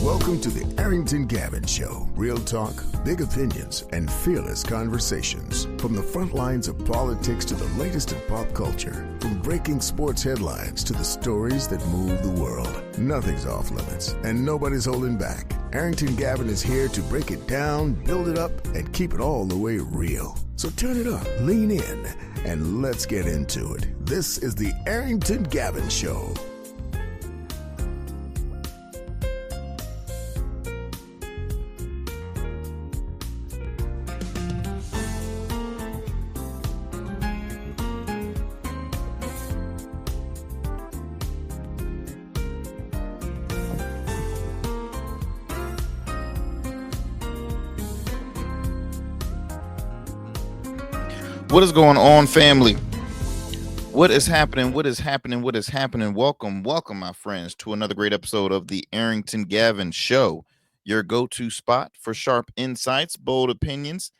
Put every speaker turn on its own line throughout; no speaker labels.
Welcome to the Arrington Gavin Show. Real talk, big opinions, and fearless conversations. From the front lines of politics to the latest in pop culture. From breaking sports headlines to the stories that move the world. Nothing's off limits, and nobody's holding back. Arrington Gavin is here to break it down, build it up, and keep it all the way real. So turn it up, lean in, and let's get into it. This is the Arrington Gavin Show.
What is going on, family? What is happening? What is happening? What is happening? Welcome, my friends, to another great episode of the Arrington Gavin Show, your go-to spot for sharp insights, bold opinions,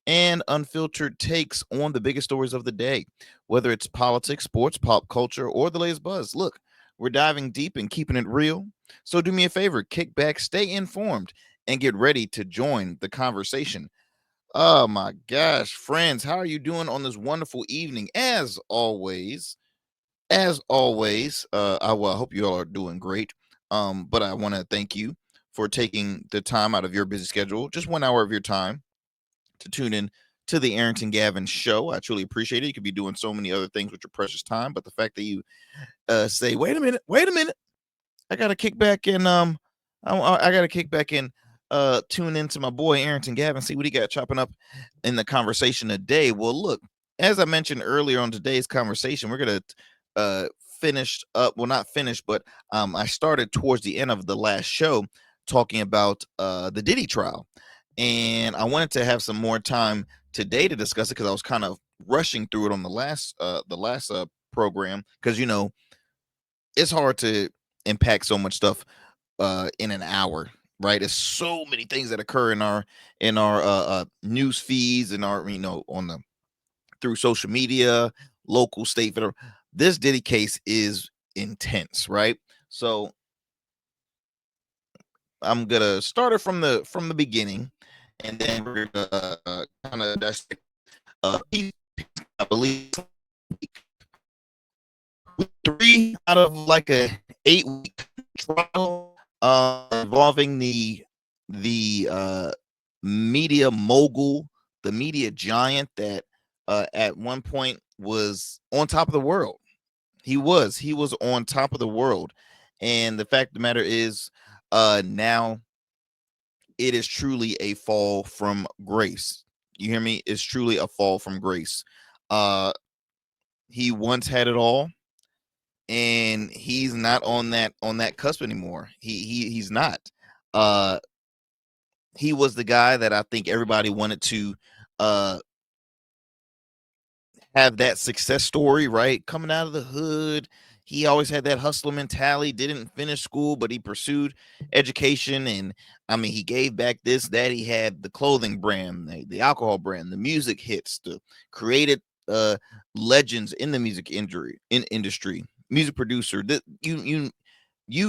and unfiltered takes on the biggest stories of the day, whether it's politics, sports, pop culture, or the latest buzz. Look, we're diving deep and keeping it real. So do me a favor, kick back, stay informed, and get ready to join the conversation. Oh my gosh, friends, how are you doing on this wonderful evening? As always, I hope you all are doing great. But I want to thank you for taking the time out of your busy schedule, just 1 hour of your time, to tune in to the Arrington Gavin Show. I truly appreciate it. You could be doing so many other things with your precious time, but the fact that you say, wait a minute, I gotta kick back and I gotta kick back and tune into my boy Arrington Gavin, see what he got chopping up in the conversation today. Well, look, as I mentioned earlier on today's conversation, we're gonna finish up, well, not finish, but I started towards the end of the last show talking about the Diddy trial, and I wanted to have some more time today to discuss it because I was kind of rushing through it on the last program, because it's hard to impact so much stuff in an hour, right? There's so many things that occur in our news feeds and our on the through social media, local, state, federal. This Diddy case is intense, right? So I'm gonna start it from the beginning, and then we're gonna kind of dissect. I believe 3 out of like a 8-week trial involving the media mogul, the media giant that at one point was on top of the world. He was on top of the world, and the fact of the matter is, now it is truly a fall from grace. You hear me? It's truly a fall from grace. He once had it all, and he's not on that cusp anymore. He's not. He was the guy that I think everybody wanted to have that success story, right? Coming out of the hood, he always had that hustler mentality. Didn't finish school, but he pursued education, and I mean, he gave back this, that. He had the clothing brand, the alcohol brand, the music hits, the created legends in the music industry, music producer. You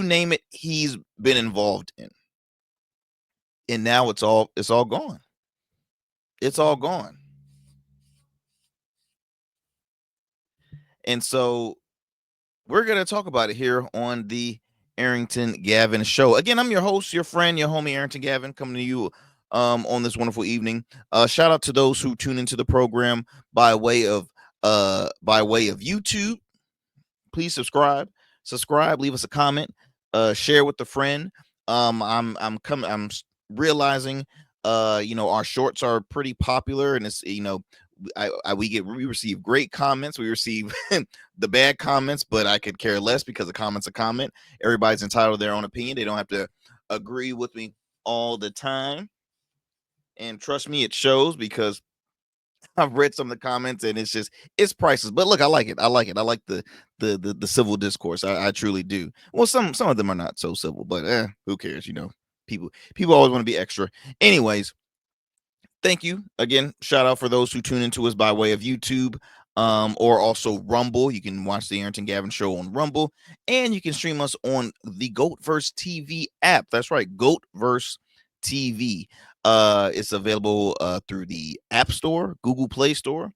name it, he's been involved in, and now it's all gone. It's all gone. And so we're going to talk about it here on the Arrington Gavin Show. Again, I'm your host, your friend, your homie, Arrington Gavin, coming to you on this wonderful evening. Shout out to those who tune into the program by way of YouTube. Please subscribe, leave us a comment, share with a friend. I'm realizing our shorts are pretty popular, and it's we receive great comments. We receive the bad comments, but I could care less because a comment's a comment. Everybody's entitled to their own opinion. They don't have to agree with me all the time. And trust me, it shows, because I've read some of the comments and it's priceless. But look, I like it. I like the civil discourse. I truly do. Well, some of them are not so civil, but who cares? People always want to be extra. Anyways, thank you again. Shout out for those who tune into us by way of YouTube. or also Rumble. You can watch the Arrington Gavin Show on Rumble, and you can stream us on the Goatverse TV app. That's right, Goatverse TV. It's available through the App Store, Google Play Store,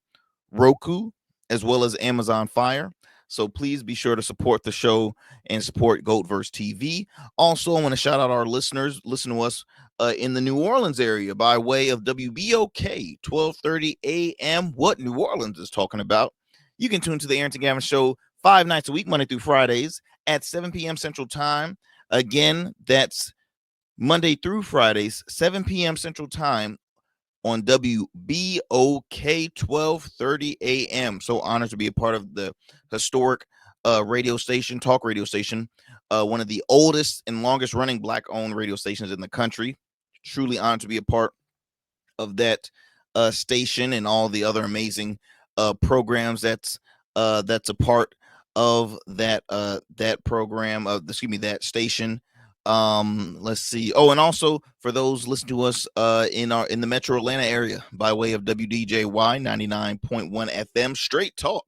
Roku, as well as Amazon Fire. So please be sure to support the show and support Goatverse TV. Also, I want to shout out our listeners. Listen to us in the New Orleans area by way of WBOK 12:30 a.m. What New Orleans is talking about. You can tune to the Arrington Gavin Show 5 nights a week, Monday through Fridays at 7 p.m. Central Time. Again, that's Monday through Fridays, 7 p.m. Central Time on WBOK 12:30 a.m. So honored to be a part of the historic radio station, talk radio station, one of the oldest and longest running Black-owned radio stations in the country. Truly honored to be a part of that station and all the other amazing programs that's a part of that program of that station. Let's see. Oh, and also for those listening to us in the Metro Atlanta area by way of WDJY 99.1 FM Straight Talk.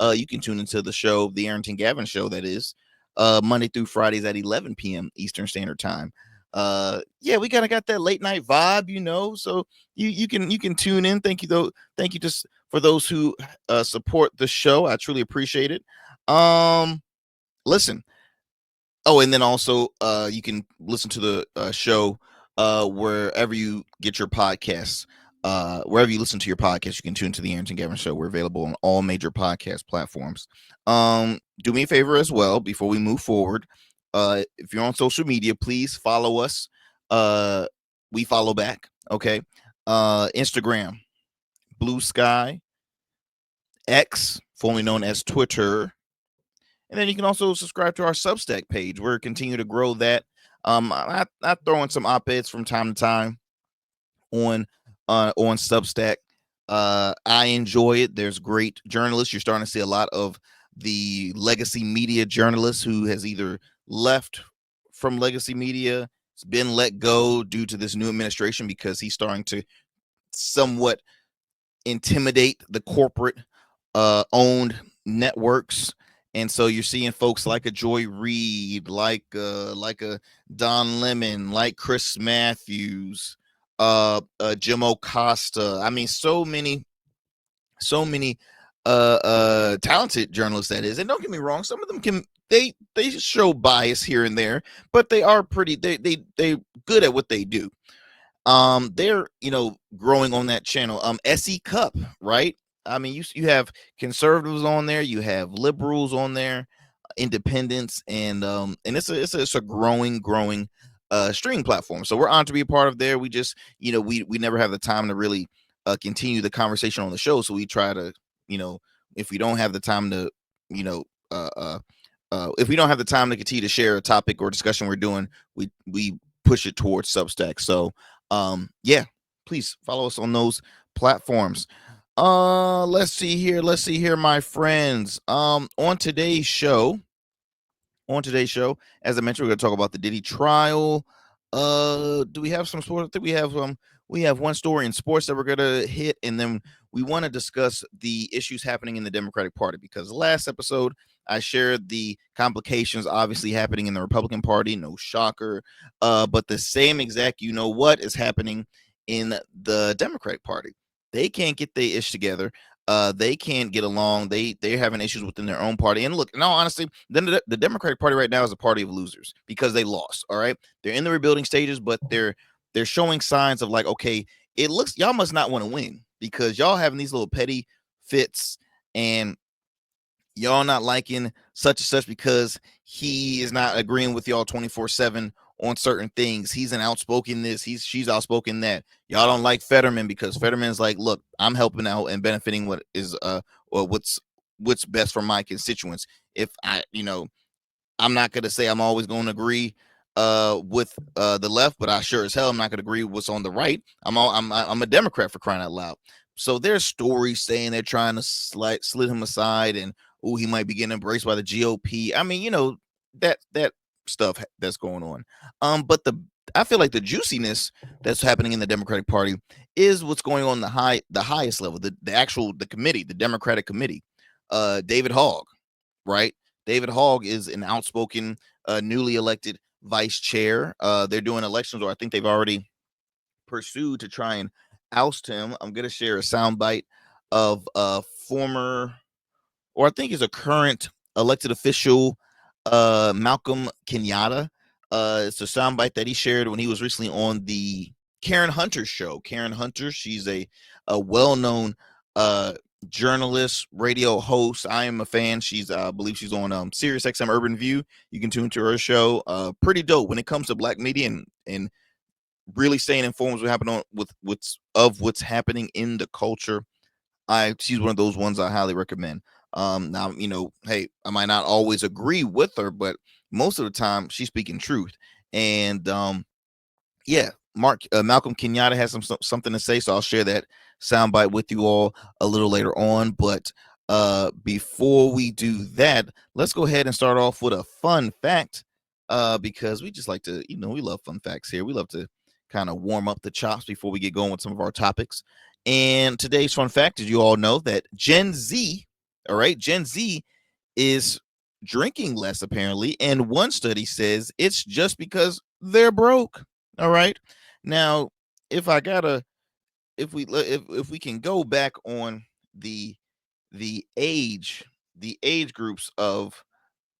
You can tune into the show, the Arrington Gavin Show, that is, Monday through Fridays at 11 p.m. Eastern Standard Time. Yeah, we kind of got that late night vibe, so you can tune in. Thank you though. Thank you just for those who support the show. I truly appreciate it. Listen. Oh, and then also you can listen to the show wherever you get your podcasts. Wherever you listen to your podcast, you can tune to the Arrington Gavin Show. We're available on all major podcast platforms. Do me a favor as well before we move forward. If you're on social media, please follow us. We follow back. Okay. Instagram, Blue Sky, X, formerly known as Twitter. And then you can also subscribe to our Substack page. We're continuing to grow that. I throw in some op-eds from time to time on Substack. I enjoy it. There's great journalists. You're starting to see a lot of the legacy media journalists who has either left from legacy media, it's been let go due to this new administration because he's starting to somewhat intimidate the corporate owned networks. And so you're seeing folks like a Joy Reid, like a Don Lemon, like Chris Matthews, Jim Acosta. I mean, so many talented journalists, that is. And don't get me wrong, some of them they show bias here and there, but they are pretty they good at what they do. They're growing on that channel. SE Cup, right? I mean, you have conservatives on there, you have liberals on there, independents, and it's a growing streaming platform. So we're on to be a part of there. We just we never have the time to really continue the conversation on the show, so we try to if we don't have the time to if we don't have the time to continue to share a topic or discussion we're doing, we push it towards Substack. So yeah, please follow us on those platforms. Let's see here, my friends. On today's show, as I mentioned, we're going to talk about the Diddy trial. Do we have some sports? I think we have one story in sports that we're going to hit, and then we want to discuss the issues happening in the Democratic Party, because last episode I shared the complications obviously happening in the Republican Party. No shocker. But the same exact what is happening in the Democratic Party. They can't get their ish together. They can't get along. They're having issues within their own party. And look, in all honesty, the Democratic Party right now is a party of losers because they lost. All right, they're in the rebuilding stages, but they're showing signs of like, okay, it looks y'all must not want to win because y'all having these little petty fits and y'all not liking such and such because he is not agreeing with y'all 24/7 on certain things. He's an outspoken this, she's outspoken that. Y'all don't like Fetterman because Fetterman's like, look, I'm helping out and benefiting what is or what's best for my constituents. If I'm not gonna say I'm always gonna agree with the left, but I sure as hell I'm not gonna agree with what's on the right. I'm a Democrat, for crying out loud. So there's stories saying they're trying to slid him aside and he might be getting embraced by the GOP. I mean, that stuff that's going on. But I feel like the juiciness that's happening in the Democratic Party is what's going on the highest level, the committee, the Democratic committee. David Hogg, right? David Hogg is an outspoken, newly elected vice chair. They're doing elections, or I think they've already pursued to try and oust him. I'm gonna share a soundbite of former, or I think is a current elected official, Malcolm Kenyatta. It's a soundbite that he shared when he was recently on the Karen Hunter show. Karen Hunter, she's a well-known journalist, radio host. I am a fan. I believe she's on Sirius XM Urban View. You can tune to her show. Pretty dope when it comes to black media and really staying informed with what's happening in the culture. She's one of those ones I highly recommend. Now, hey, I might not always agree with her, but most of the time she's speaking truth. And yeah, Malcolm Kenyatta has something to say, so I'll share that soundbite with you all a little later on. But before we do that, let's go ahead and start off with a fun fact, because we just like to, we love fun facts here. We love to kind of warm up the chops before we get going with some of our topics. And today's fun fact is, you all know that Gen Z, all right, Gen Z is drinking less apparently, and one study says it's just because they're broke. All right. Now, if we can go back on the age groups of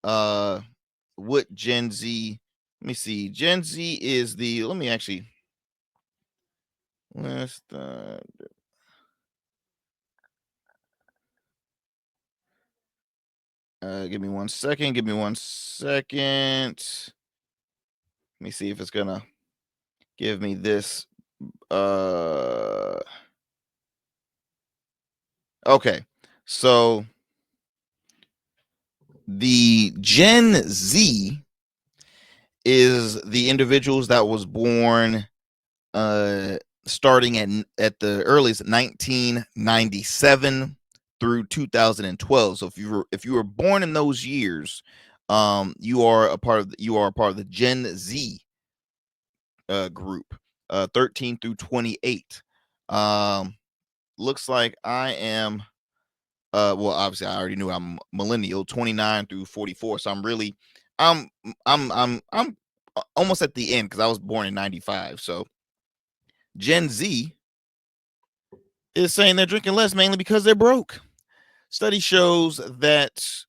what Gen Z, let me see. Gen Z is let me actually let's give me 1 second. Give me 1 second. Let me see if it's gonna give me this. Okay. So the Gen Z is the individuals that was born starting at the earliest 1997 through 2012. So if you were born in those years, you are a part of the Gen Z group, 13 through 28. Looks like I am well, obviously I already knew I'm millennial, 29 through 44. So I'm almost at the end, because I was born in 95. So Gen Z is saying they're drinking less mainly because they're broke. Study shows that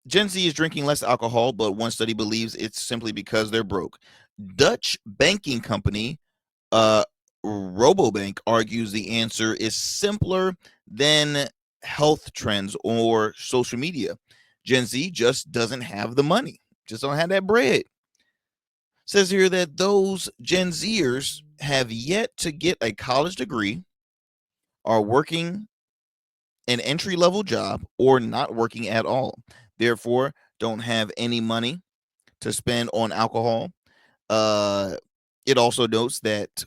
Gen Z is drinking less alcohol, but one study believes it's simply because they're broke. Dutch banking company Robobank argues the answer is simpler than health trends or social media. Gen Z just doesn't have the money, just don't have that bread. Says here that those Gen Zers have yet to get a college degree, are working an entry-level job, or not working at all. Therefore, don't have any money to spend on alcohol. It also notes that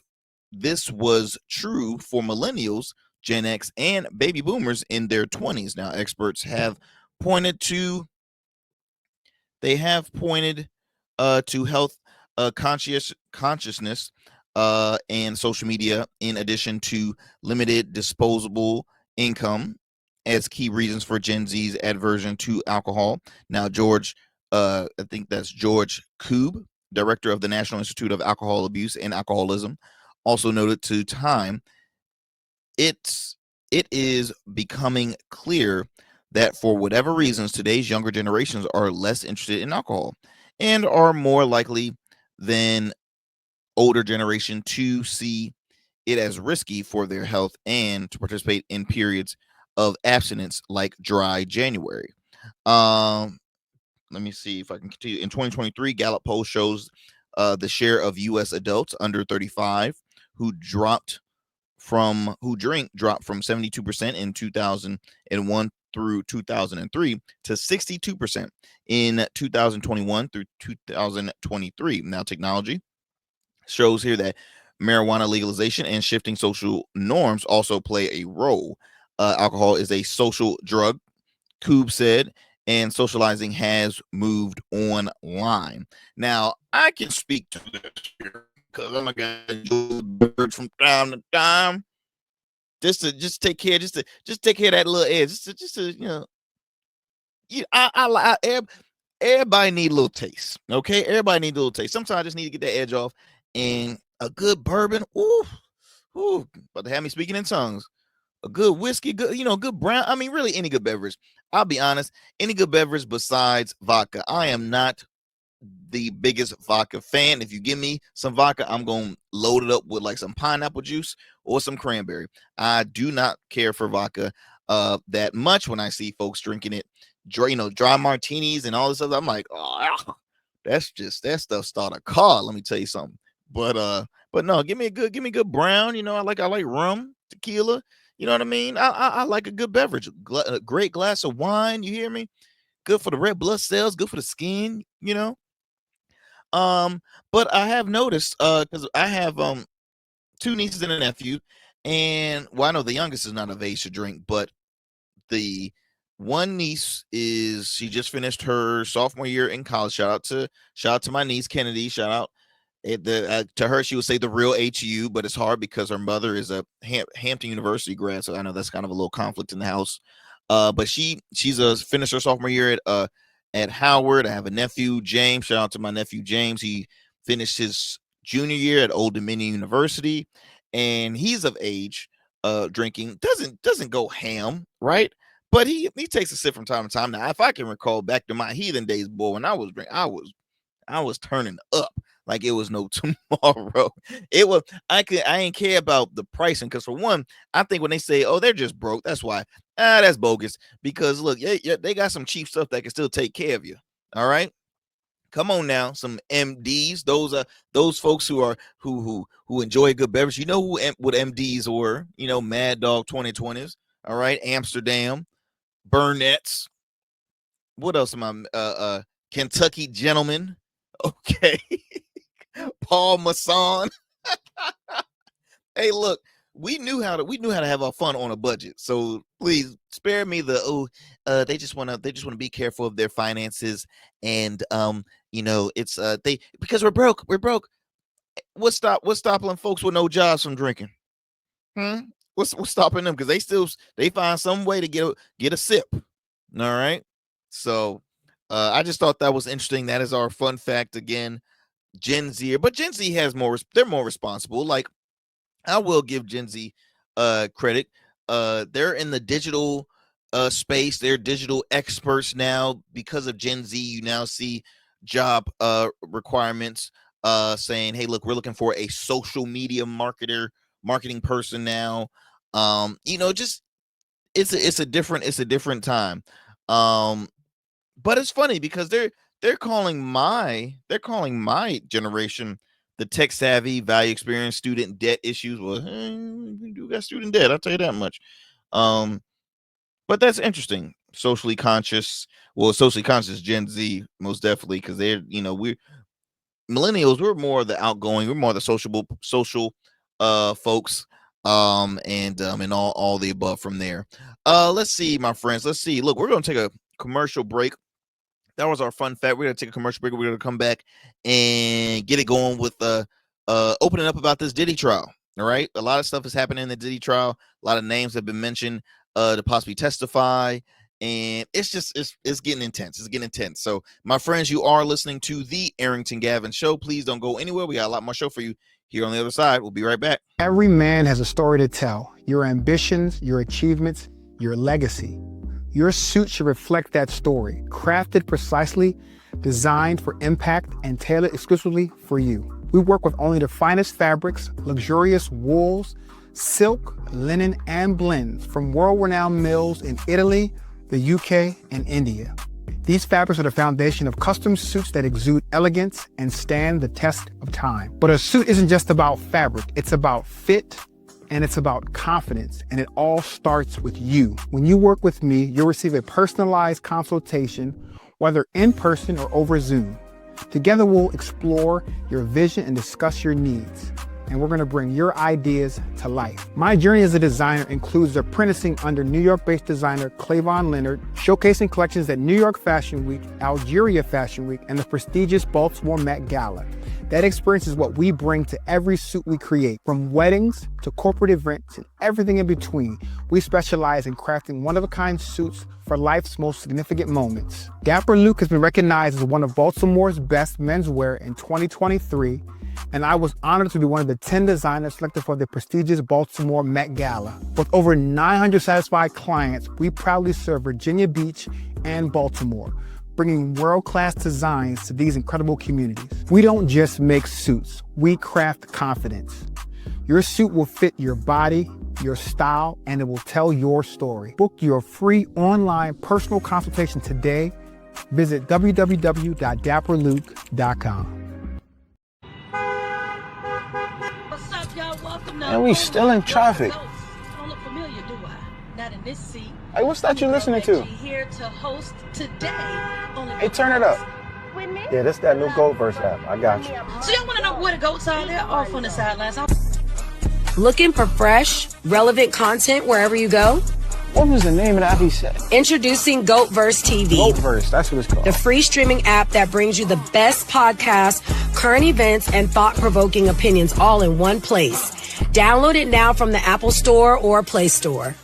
this was true for millennials, Gen X, and baby boomers in their 20s. Now, experts have pointed to health consciousness and social media, in addition to limited disposable income, as key reasons for Gen Z's aversion to alcohol. Now, I think that's George Koob, director of the National Institute of Alcohol Abuse and Alcoholism, also noted to Time, it is becoming clear that for whatever reasons, today's younger generations are less interested in alcohol and are more likely than older generation to see it as risky for their health and to participate in periods of abstinence like dry January. Let me see if I can continue. In 2023, Gallup poll shows the share of U.S. adults under 35 who dropped from 72% in 2001 through 2003 to 62% in 2021 through 2023. Now, technology shows here that marijuana legalization and shifting social norms also play a role. Alcohol is a social drug, Koob said, and socializing has moved online. Now, I can speak to this here because I'm a guy that enjoys birds from time to time. Just take care, just take care of that little edge. Just to everybody need a little taste. Okay, everybody need a little taste. Sometimes I just need to get that edge off, and a good bourbon. Ooh, about to have me speaking in tongues. A good whiskey, good brown. I mean, really any good beverage. I'll be honest, any good beverage besides vodka. I am not the biggest vodka fan. If you give me some vodka, I'm going to load it up with like some pineapple juice or some cranberry. I do not care for vodka that much when I see folks drinking it, dry martinis and all this stuff. I'm like, oh, that stuff start a car. Let me tell you something. But no, give me a good brown. I like rum, tequila. You know what I mean? I like a good beverage, a great glass of wine. You hear me? Good for the red blood cells, good for the skin. But I have noticed, because I have two nieces and a nephew, and I know the youngest is not of age to drink, but the one niece she just finished her sophomore year in college. Shout out to my niece Kennedy. Shout out to her. She would say the real HU, but it's hard because her mother is a Hampton University grad, so I know that's kind of a little conflict in the house. But she's finished her sophomore year at Howard. I have a nephew, James. Shout out to my nephew James. He finished his junior year at Old Dominion University, and he's of age. Drinking doesn't go ham, right? But he takes a sip from time to time. Now, if I can recall back to my heathen days, boy, when I was drinking, I was turning up like it was no tomorrow. I ain't care about the pricing, because for one, I think when they say, oh, they're just broke, that's why. That's bogus, because look, yeah, they got some cheap stuff that can still take care of you. All right. Come on now, some MDs. Those are those folks who enjoy a good beverage. You know what MDs were? Mad Dog 2020s. All right, Amsterdam, Burnett's. What else am I? Kentucky Gentleman. Okay, Paul Masson. Hey, look, we knew how to have our fun on a budget. So please spare me they just want to be careful of their finances, and it's because we're broke. What's stopping folks with no jobs from drinking? What's stopping them? Because they find some way to get a sip. All right. So I just thought that was interesting. That is our fun fact again. Gen Z, but Gen Z they're more responsible. Like, I will give Gen Z credit. They're in the digital space. They're digital experts now. Because of Gen Z, you now see job requirements saying, hey, look, we're looking for a social media marketing person now. Just it's a different time. But it's funny because they're calling my generation the tech savvy, value experience, student debt issues. Well, we do got student debt, I'll tell you that much. But that's interesting. Socially conscious Gen Z, most definitely, because they're we're millennials. We're more the outgoing, we're more the social folks. And all the above from there. Let's see, my friends. Let's see. Look, we're gonna take a commercial break. That was our fun fact. We're gonna take a commercial break. We're gonna come back and get it going with opening up about this Diddy trial. All right, a lot of stuff is happening in the Diddy trial. A lot of names have been mentioned to possibly testify, and it's getting intense. It's getting intense. So, my friends, you are listening to the Arrington Gavin Show. Please don't go anywhere. We got a lot more show for you here on the other side. We'll be right back.
Every man has a story to tell. Your ambitions, your achievements, your legacy. Your suit should reflect that story, crafted precisely, designed for impact, and tailored exclusively for you. We work with only the finest fabrics, luxurious wools, silk, linen, and blends from world-renowned mills in Italy, the UK, and India. These fabrics are the foundation of custom suits that exude elegance and stand the test of time. But a suit isn't just about fabric, it's about fit, and it's about confidence, and it all starts with you. When you work with me, you'll receive a personalized consultation, whether in person or over Zoom. Together, we'll explore your vision and discuss your needs. and we're going to bring your ideas to life. My journey as a designer includes apprenticing under New York-based designer Clavon Leonard, showcasing collections at New York Fashion Week, Algeria Fashion Week, and the prestigious Baltimore Met Gala. That experience is what we bring to every suit we create, from weddings to corporate events and everything in between. We specialize in crafting one-of-a-kind suits for life's most significant moments. Dapper Luke has been recognized as one of Baltimore's best menswear in 2023, and I was honored to be one of the 10 designers selected for the prestigious Baltimore Met Gala. With over 900 satisfied clients, we proudly serve Virginia Beach and Baltimore, bringing world-class designs to these incredible communities. We don't just make suits, we craft confidence. Your suit will fit your body, your style, and it will tell your story. Book your free online personal consultation today. Visit www.dapperluke.com.
What's up, y'all? Welcome to
And we still in traffic.
Don't look familiar, do I? Not in this seat.
Hey, what's that you listening to?
Here to host today.
Hey, turn it up.
With me?
Yeah, that's that new Gold Verse app. I got you.
So y'all want to know where the goats are? They're off on the sidelines.
Looking for fresh, relevant content wherever you go?
What was the name of that he said?
Introducing GoatVerse TV.
GoatVerse, that's what it's called.
The free streaming app that brings you the best podcasts, current events, and thought-provoking opinions all in one place. Download it now from the Apple Store or Play Store.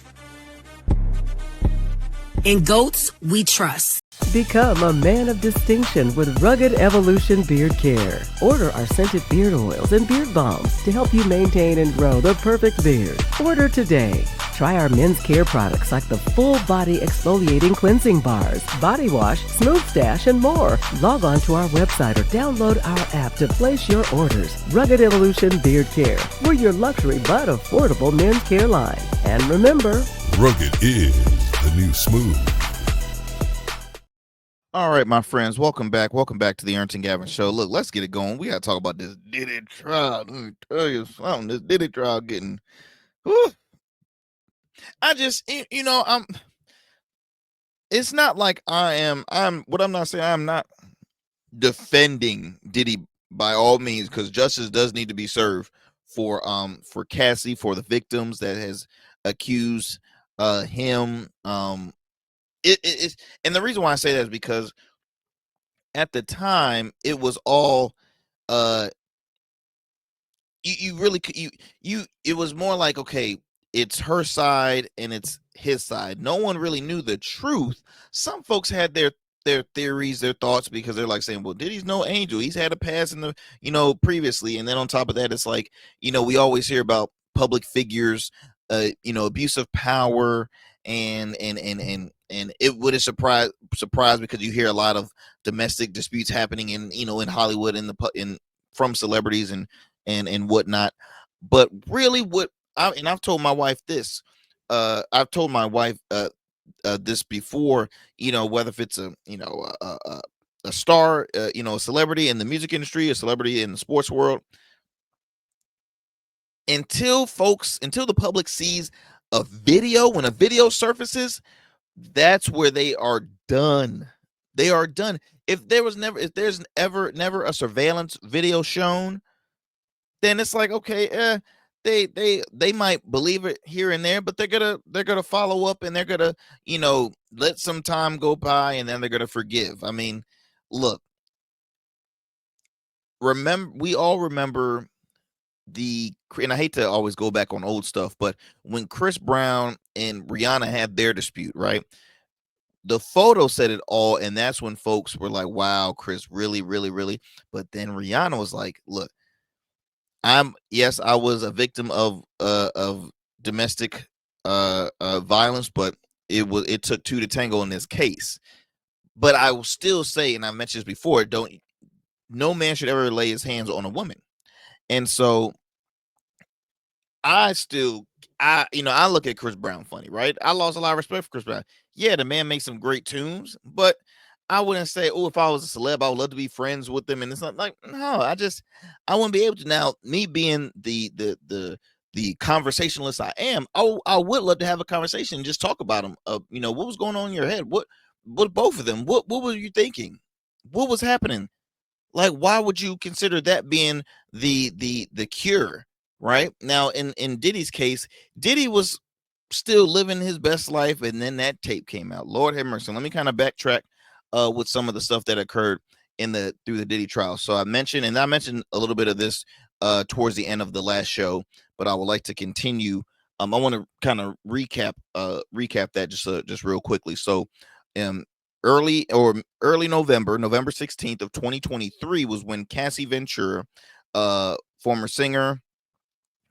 In Goats, we trust.
Become a man of distinction with Rugged Evolution Beard Care. Order our scented beard oils and beard balms to help you maintain and grow the perfect beard. Order today. Try our men's care products like the full body exfoliating cleansing bars, body wash, smooth stash, and more. Log on to our website or download our app to place your orders. Rugged Evolution Beard Care. We're your luxury but affordable men's care line. And remember,
Rugged is the new smooth.
All right, my friends, welcome back. Welcome back to the Arrington Gavin Show. Look, let's get it going. We got to talk about this Diddy trial. Let me tell you something. This Diddy trial getting... Whew. It's not like I'm not saying I'm not defending Diddy by all means, because justice does need to be served for Cassie, for the victims that has accused him. It's, and the reason why I say that is because at the time it was all it was more like, okay, it's her side and it's his side. No one really knew the truth. Some folks had their theories, their thoughts, because they're like saying, well, Diddy's no angel. He's had a past in the, previously. And then on top of that, it's like, we always hear about public figures, abuse of power, and it would have surprised because you hear a lot of domestic disputes happening in Hollywood from celebrities and whatnot. But really, I've told my wife this. I've told my wife this before. Whether if it's a star, a celebrity in the music industry, a celebrity in the sports world, until the public sees a video, when a video surfaces, that's where they are done. They are done. If there's never a surveillance video shown, then it's like, okay, they might believe it here and there, but they're gonna follow up, and they're gonna let some time go by, and then they're gonna forgive. I mean, look, we all remember and I hate to always go back on old stuff, but when Chris Brown and Rihanna had their dispute, right? The photo said it all, and that's when folks were like, wow, Chris, really, really, really. But then Rihanna was like, look, I was a victim of domestic violence, but it took two to tango in this case. But I will still say, and I mentioned this before, no man should ever lay his hands on a woman. And so I look at Chris Brown funny, right? I lost a lot of respect for Chris Brown. Yeah, the man makes some great tunes, but I wouldn't say, oh, if I was a celeb, I would love to be friends with them. And it's not like, no, I wouldn't be able to. Now, me being the conversationalist I am, I would love to have a conversation and just talk about them. What was going on in your head? What both of them? What were you thinking? What was happening? Like, why would you consider that being the cure? right? Now, in Diddy's case, Diddy was still living his best life, and then that tape came out. Lord have mercy. Let me kind of backtrack with some of the stuff that occurred through the Diddy trial. So I mentioned a little bit of this towards the end of the last show, but I would like to continue. I want to kind of recap that just real quickly. So um early November 16th of 2023 was when Cassie Ventura, former singer,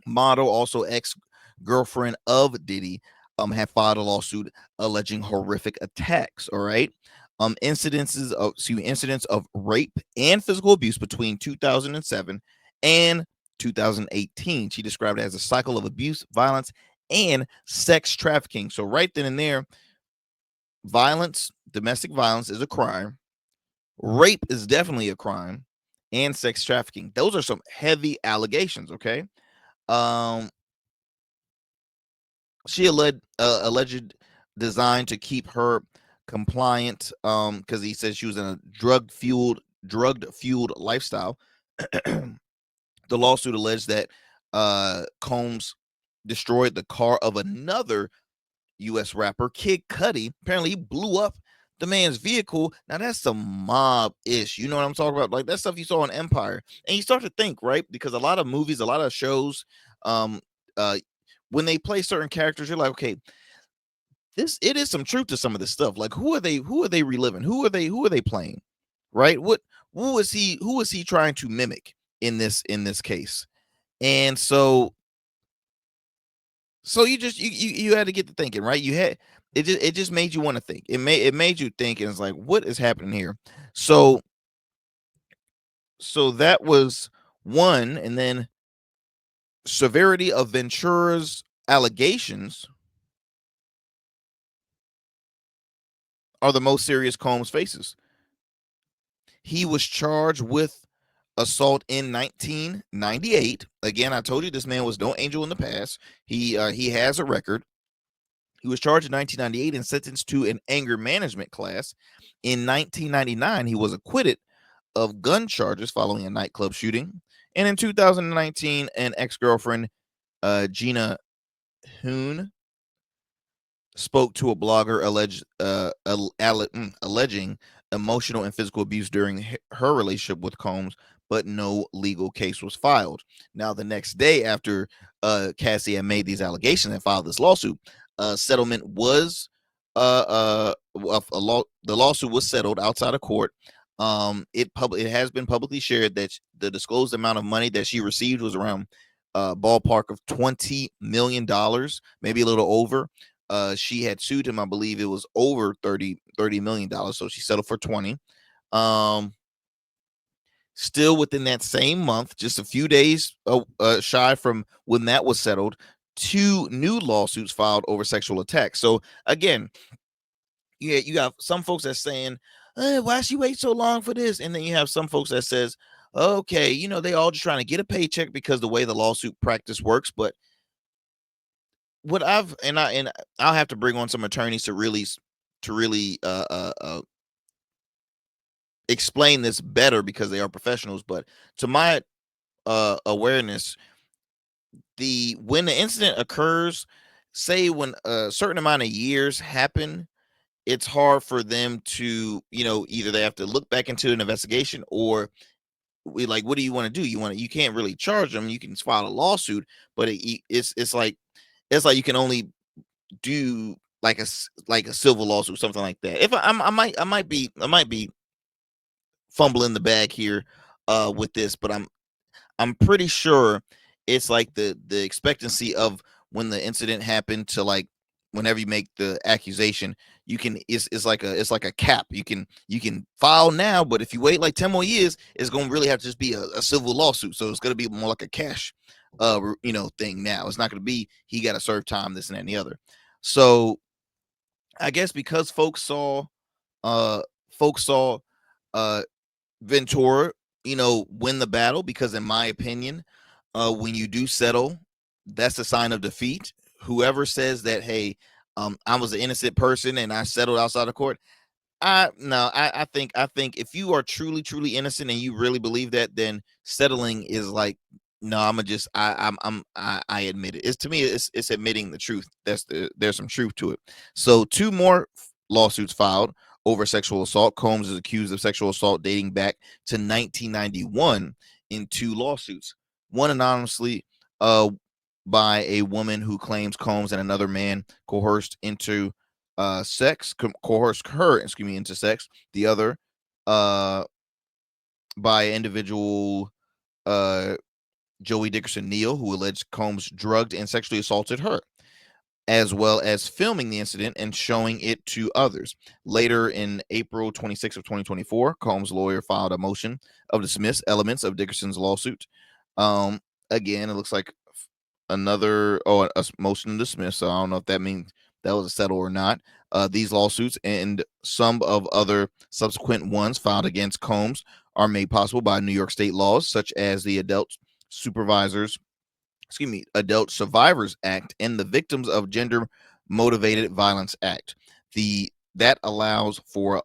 model, also ex-girlfriend of Diddy, had filed a lawsuit alleging horrific attacks. All right. Incidents of rape and physical abuse between 2007 and 2018. She described it as a cycle of abuse, violence, and sex trafficking. So right then and there, domestic violence is a crime. Rape is definitely a crime, and sex trafficking. Those are some heavy allegations. Okay. Um, she alleged designed to keep her compliant, because he said she was in a drugged fueled lifestyle. The lawsuit alleged that Combs destroyed the car of another U.S. rapper, Kid Cudi. Apparently, he blew up the man's vehicle. Now that's some mob-ish. You know what I'm talking about? Like that stuff you saw on Empire. And you start to think, right? Because a lot of movies, a lot of shows, um, when they play certain characters, you're like, okay, it is some truth to some of this stuff. Like, who are they reliving? Who are they playing? Right? Who is he trying to mimic in this case? And so you had to get to thinking, right? It just made you want to think. It made you think, and it's like, what is happening here? So that was one, and then severity of Ventura's allegations are the most serious Combs faces. He was charged with assault in 1998. Again, I told you this man was no angel in the past. He has a record. He was charged in 1998 and sentenced to an anger management class. In 1999, he was acquitted of gun charges following a nightclub shooting. And in 2019, an ex-girlfriend, Gina Hoon, spoke to a blogger alleging emotional and physical abuse during her relationship with Combs, but no legal case was filed. Now, the next day after Cassie had made these allegations and filed this lawsuit, settlement was the lawsuit was settled outside of court. It has been publicly shared that the disclosed amount of money that she received was around ballpark of $20 million, maybe a little over. She had sued him, I believe it was over $30 million, so she settled for 20. Still within that same month, just a few days shy from when that was settled, 2 new lawsuits filed over sexual attacks. So again, you have some folks that's saying, why she wait so long for this? And then you have some folks that says, okay, they all just trying to get a paycheck because the way the lawsuit practice works. But what I'll have to bring on some attorneys to really explain this better because they are professionals. But to my awareness, when the incident occurs, say when a certain amount of years happen, it's hard for them to, either they have to look back into an investigation, or what do you want to do? You can't really charge them. You can file a lawsuit, but it's like you can only do like a civil lawsuit, something like that. If I might be fumbling the bag here with this, but I'm pretty sure it's like the expectancy of when the incident happened to like whenever you make the accusation, you can it's like a cap. You can file now, but if you wait like 10 more years, it's going to really have to just be a civil lawsuit. So it's going to be more like a cash thing now. It's not going to be he got to serve time, this and that and the other. So I guess because folks saw Ventura, win the battle, because in my opinion, when you do settle, that's a sign of defeat. Whoever says that, hey, I was an innocent person and I settled outside of court, I think if you are truly innocent and you really believe that, then settling is like No, I admit it. It's to me, it's admitting the truth. There's some truth to it. So 2 more lawsuits filed over sexual assault. Combs is accused of sexual assault dating back to 1991 in 2 lawsuits. One anonymously by a woman who claims Combs and another man coerced her, into sex. The other by an individual Joey Dickerson Neal, who alleged Combs drugged and sexually assaulted her, as well as filming the incident and showing it to others. Later, in April 26 of 2024, Combs' lawyer filed a motion of dismiss elements of Dickerson's lawsuit. Again, it looks like another a motion to dismiss. So I don't know if that means that was a settle or not. These lawsuits and some of other subsequent ones filed against Combs are made possible by New York state laws, such as the Adult Survivors Act and the Victims of Gender Motivated Violence Act. That allows for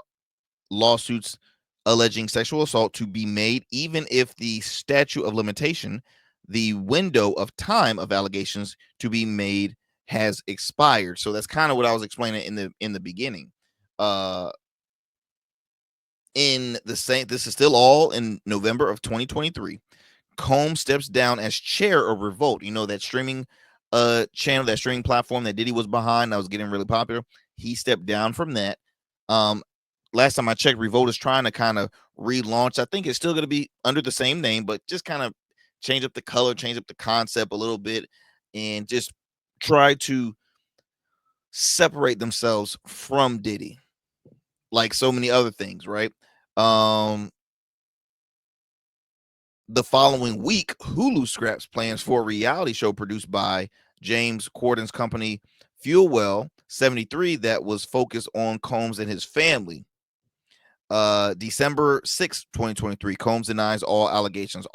lawsuits alleging sexual assault to be made even if the statute of limitation, the window of time of allegations to be made, has expired. So that's kind of what I was explaining in the beginning. This is still all in November of 2023. Combs steps down as chair of Revolt. You know, that streaming channel, that streaming platform that Diddy was behind that was getting really popular. He stepped down from that. Last time I checked, Revolt is trying to kind of relaunch. I think it's still going to be under the same name, but just kind of change up the color, change up the concept a little bit, and just try to separate themselves from Diddy, like so many other things, right? The following week, Hulu scraps plans for a reality show produced by James Corden's company Fuelwell 73 that was focused on Combs and his family. December 6, 2023, Combs denies all allegations.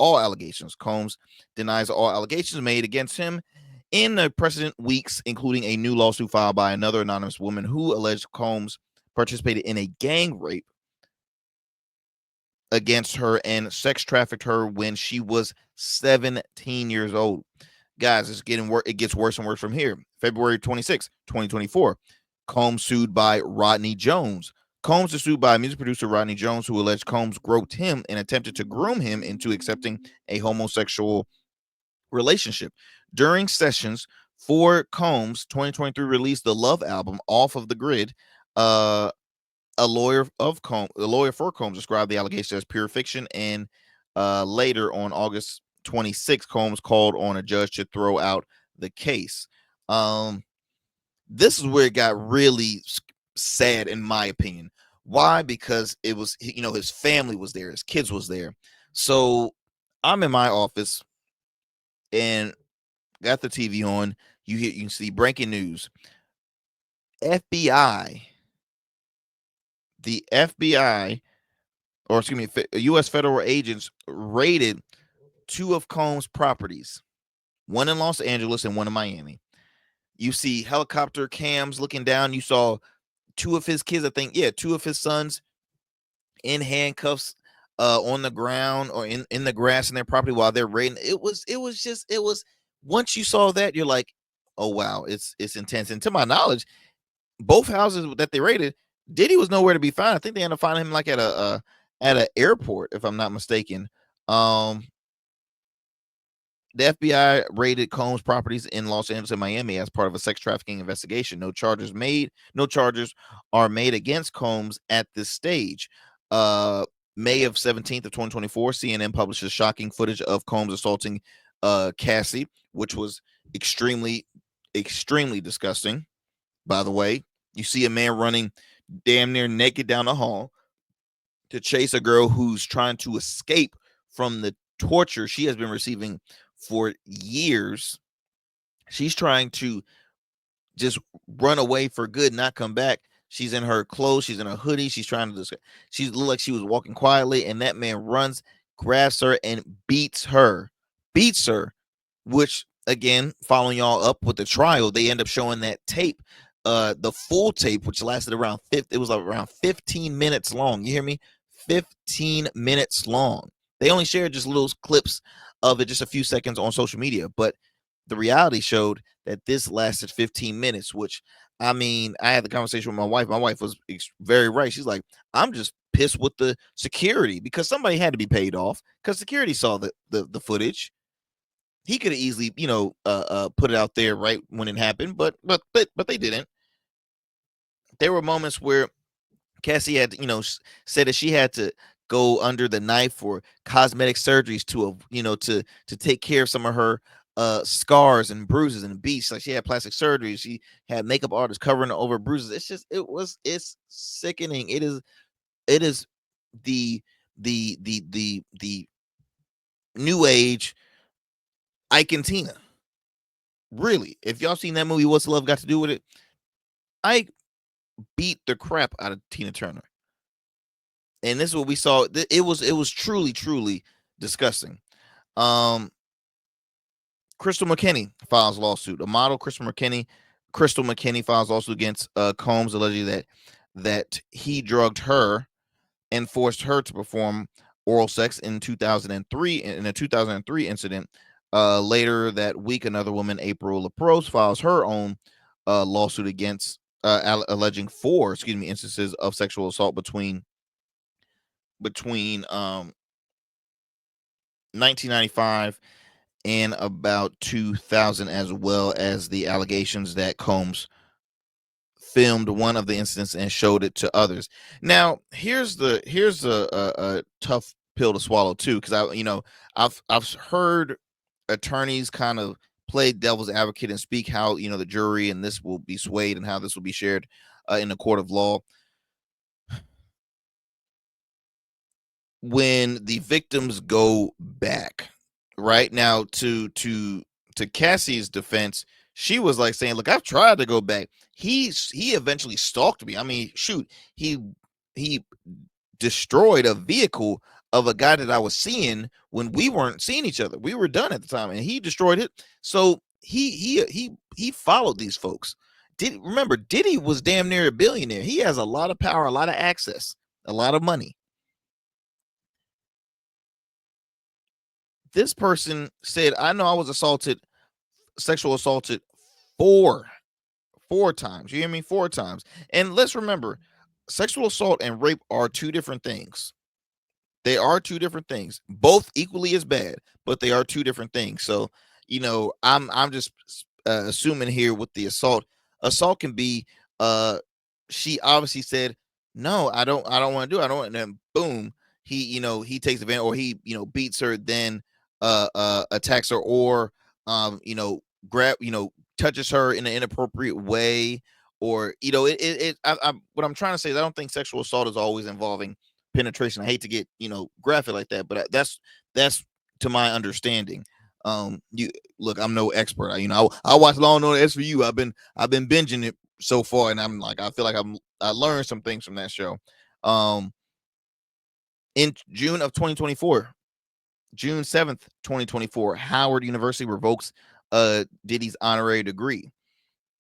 Combs denies all allegations made against him in the precedent weeks, including a new lawsuit filed by another anonymous woman who alleged Combs participated in a gang rape against her and sex trafficked her when she was 17 years old. Guys, it gets worse and worse from here. February 26, 2024, Combs sued by Rodney Jones. Combs is sued by music producer Rodney Jones, who alleged Combs groped him and attempted to groom him into accepting a homosexual relationship. During sessions for Combs' 2023 release, the Love album, Off of the Grid, a lawyer for Combs described the allegations as pure fiction, and later on August 26th, Combs called on a judge to throw out the case. This is where it got really sad, in my opinion. Why? Because it was, his family was there, his kids was there. So I'm in my office and got the TV on. You can see breaking news. The FBI, or excuse me, U.S. federal agents raided 2 of Combs' properties, one in Los Angeles and one in Miami. You see helicopter cams looking down. You saw 2 of his kids, 2 of his sons in handcuffs on the ground or in the grass in their property while they're raiding. It was once you saw that, you're like, oh wow, it's intense. And to my knowledge, both houses that they raided, Diddy was nowhere to be found. I think they ended up finding him like at an airport, if I'm not mistaken. The FBI raided Combs' properties in Los Angeles and Miami as part of a sex trafficking investigation. No charges are made against Combs at this stage. May of 17th of 2024, CNN publishes shocking footage of Combs assaulting Cassie, which was extremely, extremely disgusting. By the way, you see a man running damn near naked down the hall to chase a girl who's trying to escape from the torture she has been receiving for years. She's trying to just run away for good, not come back. She's in her clothes, she's in a hoodie, she's trying to she looked like she was walking quietly, and that man runs, grabs her, and beats her, which, again, following y'all up with the trial, they end up showing that tape, the full tape, which lasted around 15 minutes long. You hear me? 15 minutes long. They only shared just little clips of it, just a few seconds on social media. But the reality showed that this lasted 15 minutes, which, I mean, I had the conversation with my wife. My wife was very right. She's like, I'm just pissed with the security because somebody had to be paid off because security saw the footage. He could have easily, put it out there right when it happened, but they didn't. There were moments where Cassie had, said that she had to go under the knife for cosmetic surgeries to take care of some of her scars and bruises and beats. Like, she had plastic surgery, she had makeup artists covering over bruises. It's sickening. It is the new age Ike and Tina. Really, if y'all seen that movie, What's Love Got to Do with It? Ike beat the crap out of Tina Turner. And this is what we saw. It was truly disgusting. Crystal McKinney files lawsuit. A model, Crystal McKinney files lawsuit against Combs, alleging that he drugged her and forced her to perform oral sex in 2003 in a 2003 incident. Later that week, another woman, April LaProse, files her own lawsuit against alleging 4 instances of sexual assault between 1995 and about 2000, as well as the allegations that Combs filmed one of the incidents and showed it to others. Now, here's a tough pill to swallow too, because I've heard attorneys kind of play devil's advocate and speak how the jury and this will be swayed and how this will be shared in the court of law. When the victims go back, right now, to Cassie's defense, she was like saying, look, I've tried to go back. He eventually stalked me. I mean, shoot, he destroyed a vehicle of a guy that I was seeing when we weren't seeing each other. We were done at the time, and he destroyed it. So he followed these folks. Remember, Diddy was damn near a billionaire. He has a lot of power, a lot of access, a lot of money. This person said, I know I was sexual assaulted four times. You hear me? 4 times. And let's remember, sexual assault and rape are 2 different things. They are 2 different things, both equally as bad, but they are 2 different things. So, I'm just assuming here with the assault can be, she obviously said, no, I don't want to do it. I don't want, and then boom, he takes advantage, or he, beats her, then attacks her, or touches her in an inappropriate way, or what I'm trying to say is, I don't think sexual assault is always involving penetration. I hate to get graphic like that, but that's to my understanding. You look, I'm no expert. I watch Law and Order SVU. I've been binging it so far, and I'm like, I feel like I learned some things from that show. In June of 2024, June 7th, 2024, Howard University revokes Diddy's honorary degree.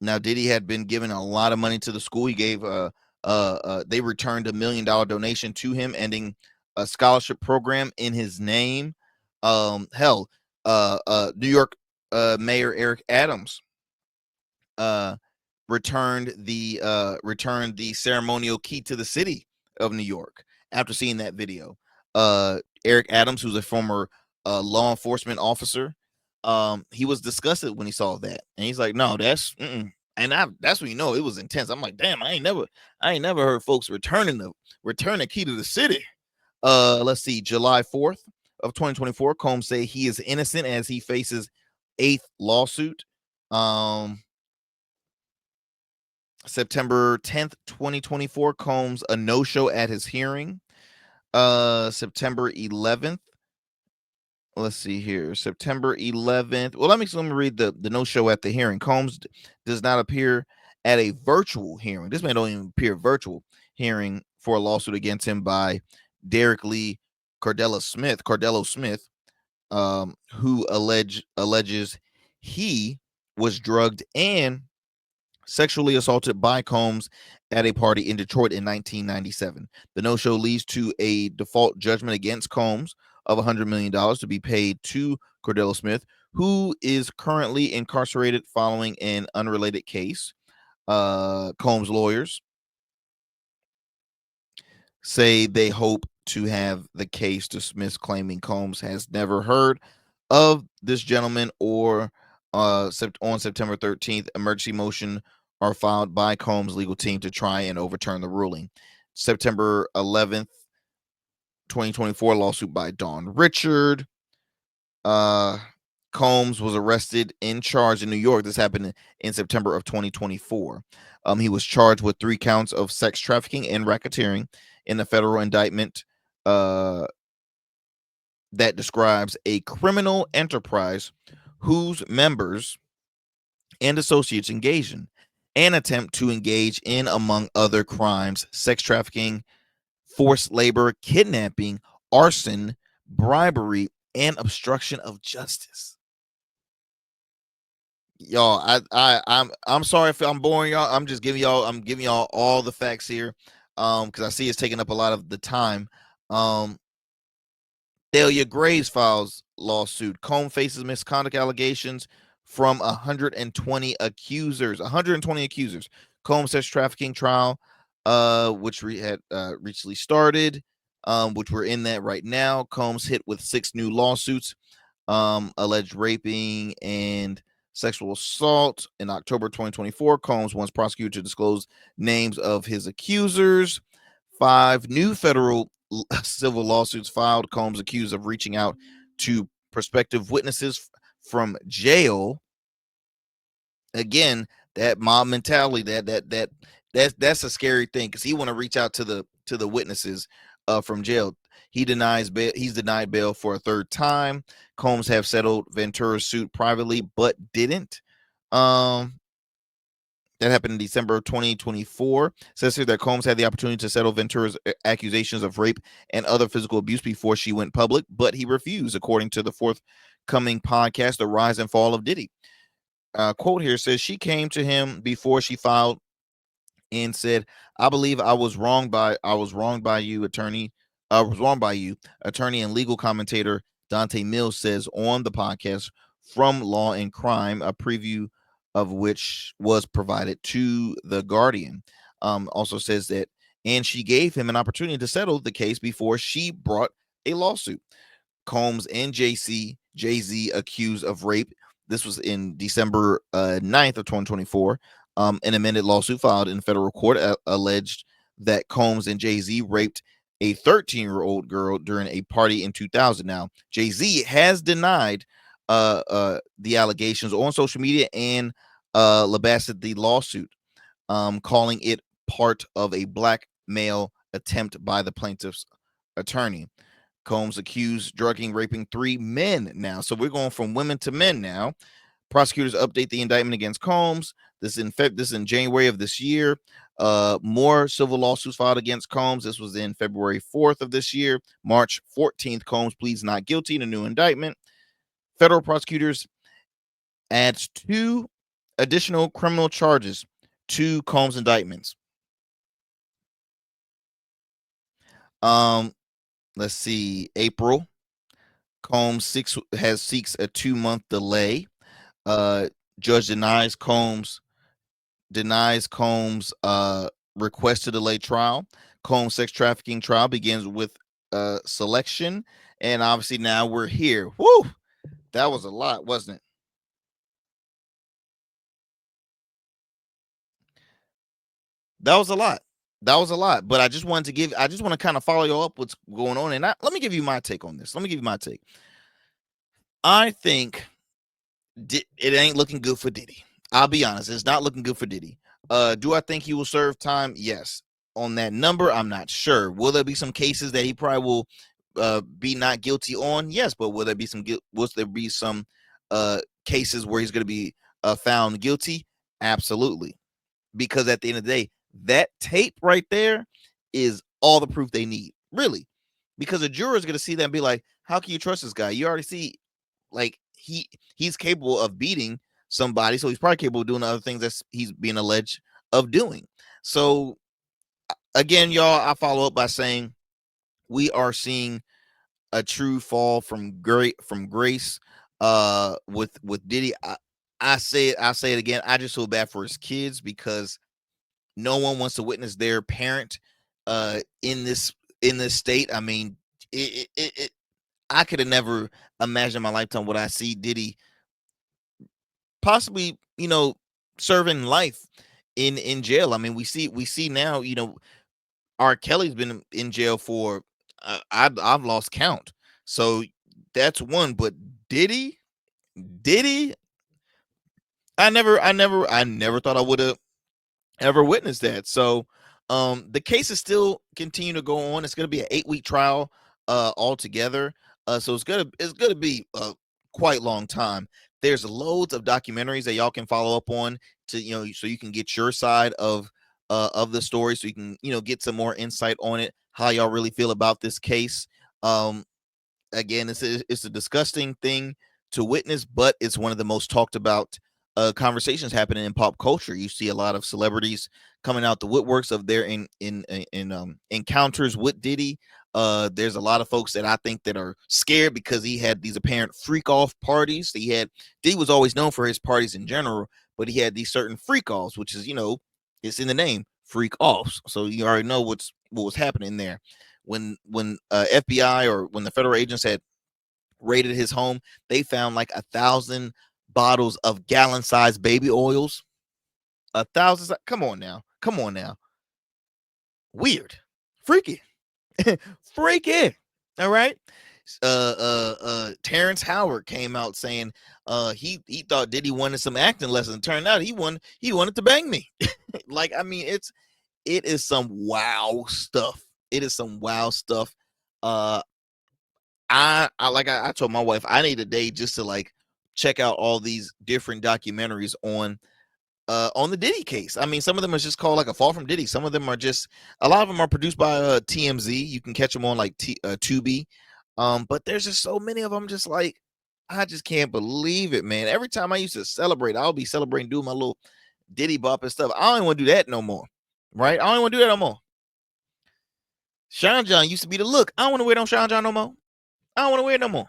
Now, Diddy had been given a lot of money to the school. He gave they returned $1 million donation to him, ending a scholarship program in his name. New York Mayor Eric Adams returned the ceremonial key to the city of New York after seeing that video. Eric Adams, who's a former law enforcement officer, he was disgusted when he saw that, and he's like, no, that's that's when it was intense. I'm like, damn, I ain't never heard folks returning the key to the city. Let's see, July 4th of 2024, Combs say he is innocent as he faces 8th lawsuit. September 10th, 2024, Combs a no-show at his hearing. September 11th. Let's see here. September 11th. Well, let me read the no-show at the hearing. Combs does not appear at a virtual hearing. This man don't even appear virtual hearing for a lawsuit against him by Derek Lee Cardello Smith, who alleges he was drugged and sexually assaulted by Combs at a party in Detroit in 1997. The no-show leads to a default judgment against Combs of $100 million to be paid to Cordell Smith, who is currently incarcerated following an unrelated case. Combs' lawyers say they hope to have the case dismissed, claiming Combs has never heard of this gentleman or on September 13th, emergency motion are filed by Combs' legal team to try and overturn the ruling. September 11th, 2024, lawsuit by Dawn Richard. Combs was arrested and charged in New York. This happened in September of 2024. He was charged with 3 counts of sex trafficking and racketeering in the federal indictment that describes a criminal enterprise whose members and associates engage in an attempt to engage in, among other crimes, sex trafficking, forced labor, kidnapping, arson, bribery, and obstruction of justice. Y'all, I'm sorry if I'm boring y'all. I'm giving y'all all the facts here, because I see it's taking up a lot of the time. Delia Graves files lawsuit. Combs faces misconduct allegations from 120 accusers. 120 accusers. Combs sex trafficking trial, which had recently started, which we're in that right now. Combs hit with 6 new lawsuits, alleged raping and sexual assault. In October 2024, Combs wants prosecutors to disclose names of his accusers. 5 new federal civil lawsuits filed. Combs accused of reaching out to prospective witnesses from jail. Again, that mob mentality, that's a scary thing, because he want to reach out to the witnesses from jail. He's denied bail for a 3rd time. Combs have settled Ventura's suit privately, but didn't. That happened in December of 2024. It says here that Combs had the opportunity to settle Ventura's accusations of rape and other physical abuse before she went public, but he refused, according to the forthcoming podcast, The Rise and Fall of Diddy. Quote here says, she came to him before she filed and said, I believe I was wronged by you, attorney. I was wronged by you. Attorney and legal commentator Dante Mills says on the podcast From Law and Crime, a preview of which was provided to The Guardian. Also says that, and she gave him an opportunity to settle the case before she brought a lawsuit. Combs and Jay-Z accused of rape. This was in December 9th of 2024. An amended lawsuit filed in federal court alleged that Combs and Jay-Z raped a 13-year-old girl during a party in 2000. Now, Jay-Z has denied the allegations on social media and lambasted the lawsuit, calling it part of a blackmail attempt by the plaintiff's attorney. Combs accused drugging, raping 3 men now. So we're going from women to men now. Prosecutors update the indictment against Combs. This is in January of this year. More civil lawsuits filed against Combs. This was in February 4th of this year. March 14th, Combs pleads not guilty in a new indictment. Federal prosecutors adds 2 additional criminal charges to Combs' indictments. Let's see. April, Combs seeks a 2-month delay. Judge denies Combs request to delay trial. Combs sex trafficking trial begins with selection, and obviously now we're here. Woo! That was a lot, wasn't it? That was a lot. But I just want to kind of follow you up what's going on. And let me give you my take on this. I think it ain't looking good for Diddy. I'll be honest. It's not looking good for Diddy. Do I think he will serve time? Yes. On that number, I'm not sure. Will there be some cases that he probably will be not guilty on? Yes. But will there be some cases where he's going to be found guilty? Absolutely. Because at the end of the day, that tape right there is all the proof they need, really. Because a juror is going to see that and be like, how can you trust this guy? You already see, like, he's capable of beating somebody, so he's probably capable of doing other things that he's being alleged of doing. So, again, y'all, I follow up by saying we are seeing a true fall from grace. with Diddy. I say it again. I just feel bad for his kids because no one wants to witness their parent in this state. I mean, I could have never imagined in my lifetime would I see Diddy possibly, serving life in jail. I mean, we see now, R. Kelly's been in jail for I've lost count. So that's one. But Diddy, I never thought I would have ever witnessed that. So the case is still continue to go on. It's gonna be an 8-week trial altogether. So it's gonna be a quite long time. There's loads of documentaries that y'all can follow up on to so you can get your side of the story, so you can get some more insight on it, how y'all really feel about this case. Again, it's a disgusting thing to witness, but it's one of the most talked about conversations happening in pop culture. You see a lot of celebrities coming out the woodworks of their encounters with Diddy. There's a lot of folks that I think that are scared because he had these apparent freak off parties. Diddy was always known for his parties in general, but he had these certain freak offs, which is it's in the name, freak offs. So you already know what was happening there. When FBI or when the federal agents had raided his home, they found like 1,000 bottles of gallon-sized baby oils. 1,000. Come on now. Weird, freaky, freaky. All right. Terrence Howard came out saying he thought Diddy wanted some acting lessons. Turned out he wanted to bang me. Like, I mean, it is some wow stuff. It is some wow stuff. I told my wife I need a day just to like check out all these different documentaries on the Diddy case. I mean, some of them are just called like A Fall from Diddy. Some of them are just, a lot of them are produced by TMZ. You can catch them on like Tubi. But there's just so many of them. Just like, I just can't believe it, man. Every time I used to celebrate, I'll be celebrating, doing my little Diddy bop and stuff. I don't even want to do that no more. Right? I don't even want to do that no more. Sean John used to be the look. I don't want to wear no Sean John no more. I don't want to wear it no more.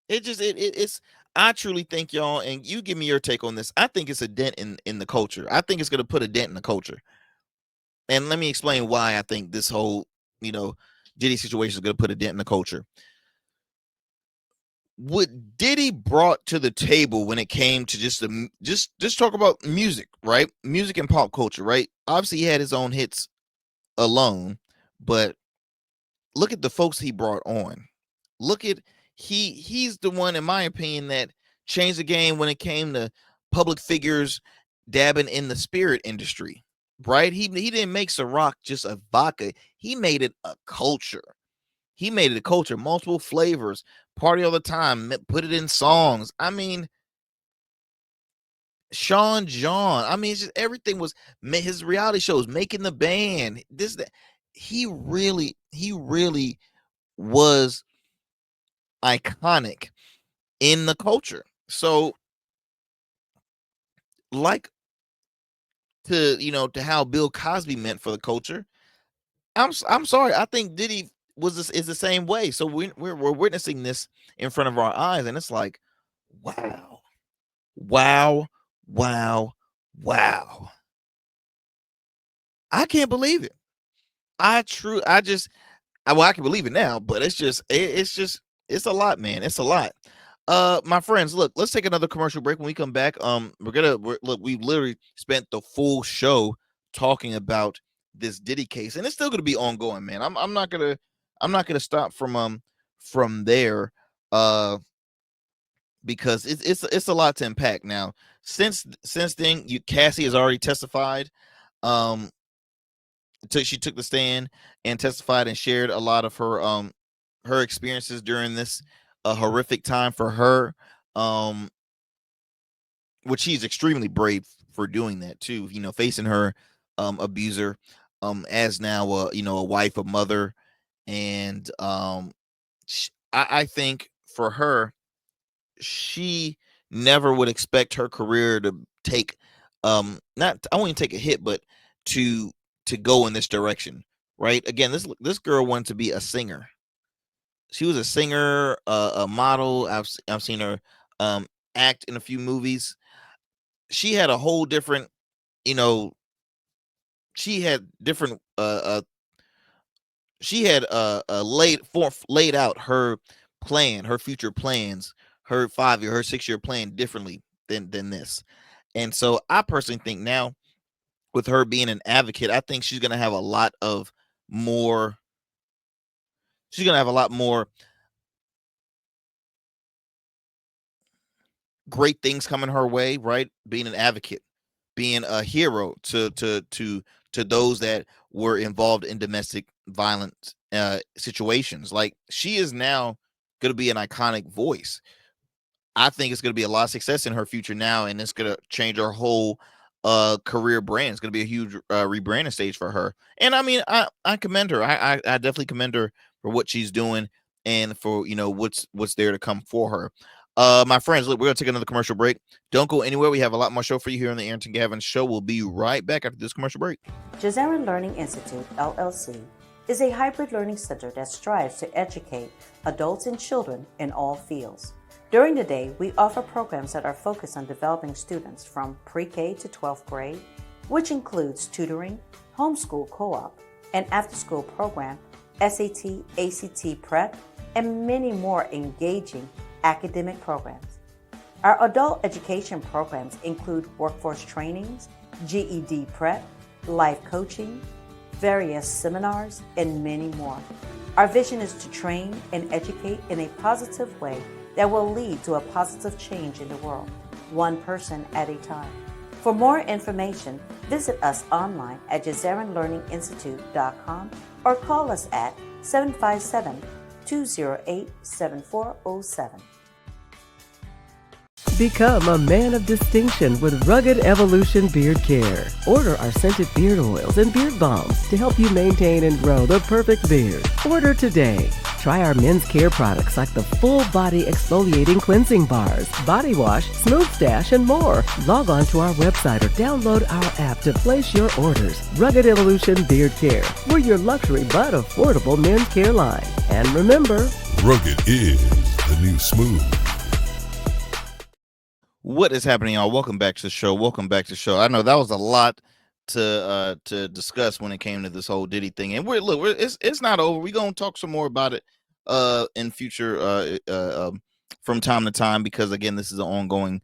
It's I truly think, y'all, and you give me your take on this. I think it's a dent in the culture. I think it's going to put a dent in the culture. And let me explain why I think this whole, Diddy situation is going to put a dent in the culture. What Diddy brought to the table when it came to just talk about music, right? Music and pop culture, right? Obviously, he had his own hits alone, but look at the folks he brought on. Look at he's the one, in my opinion, that changed the game when it came to public figures dabbing in the spirit industry, right? He didn't make Ciroc just a vodka. He made it a culture. He made it a culture, multiple flavors, party all the time, put it in songs. I mean, Sean John. I mean, it's just everything was his reality shows, Making the Band. That he really was iconic in the culture. So, like to how Bill Cosby meant for the culture. I'm sorry. I think Diddy is the same way. So we're witnessing this in front of our eyes, and it's like, wow, wow, wow, wow. I can't believe it. I can believe it now, but it's a lot, man. It's a lot. My friends, look, let's take another commercial break. When we come back, we've literally spent the full show talking about this Diddy case, and it's still gonna be ongoing, man. I'm not gonna stop from there because it's a lot to unpack now. Since then, Cassie has already testified. She took the stand and testified and shared a lot of her experiences during this horrific time for her, which she's extremely brave for doing that too, facing her abuser as now a wife, a mother, and I think for her, she never would expect her career to take not I won't take a hit, but to go in this direction, right? Again, this girl wanted to be a singer. She was a singer, a model. I've seen her act in a few movies. She had a whole different, you know, she had different she had laid out her plan, her future plans, her 5-year, her 6-year plan differently than this. And so I personally think now, with her being an advocate, I think she's gonna have a lot of more. She's gonna have a lot more great things coming her way, right? Being an advocate, being a hero to those that were involved in domestic violence situations. Like, she is now going to be an iconic voice. I think it's going to be a lot of success in her future now, and it's going to change her whole career brand. It's going to be a huge rebranding stage for her. And I mean, I commend her. I definitely commend her for what she's doing and for, what's there to come for her. My friends, look, we're gonna take another commercial break. Don't go anywhere. We have a lot more show for you here on the Arrington Gavin Show. We'll be right back after this commercial break.
Jazarian Learning Institute, LLC, is a hybrid learning center that strives to educate adults and children in all fields. During the day, we offer programs that are focused on developing students from pre-K to 12th grade, which includes tutoring, homeschool co-op, an after-school program, SAT, ACT prep, and many more engaging academic programs. Our adult education programs include workforce trainings, GED prep, life coaching, various seminars, and many more. Our vision is to train and educate in a positive way that will lead to a positive change in the world, one person at a time. For more information, visit us online at JazarianLearningInstitute.com or call us at 757-208-7407.
Become a man of distinction with Rugged Evolution Beard Care. Order our scented beard oils and beard balms to help you maintain and grow the perfect beard. Order today. Try our men's care products like the full body exfoliating cleansing bars, body wash, smooth stash, and more. Log on to our website or download our app to place your orders. Rugged Evolution Beard Care. We're your luxury but affordable men's care line. And remember,
Rugged is the new smooth.
What is happening, y'all? Welcome back to the show. I know that was a lot to discuss when it came to this whole Diddy thing, and it's not over. We're gonna talk some more about it in future from time to time, because again, this is an ongoing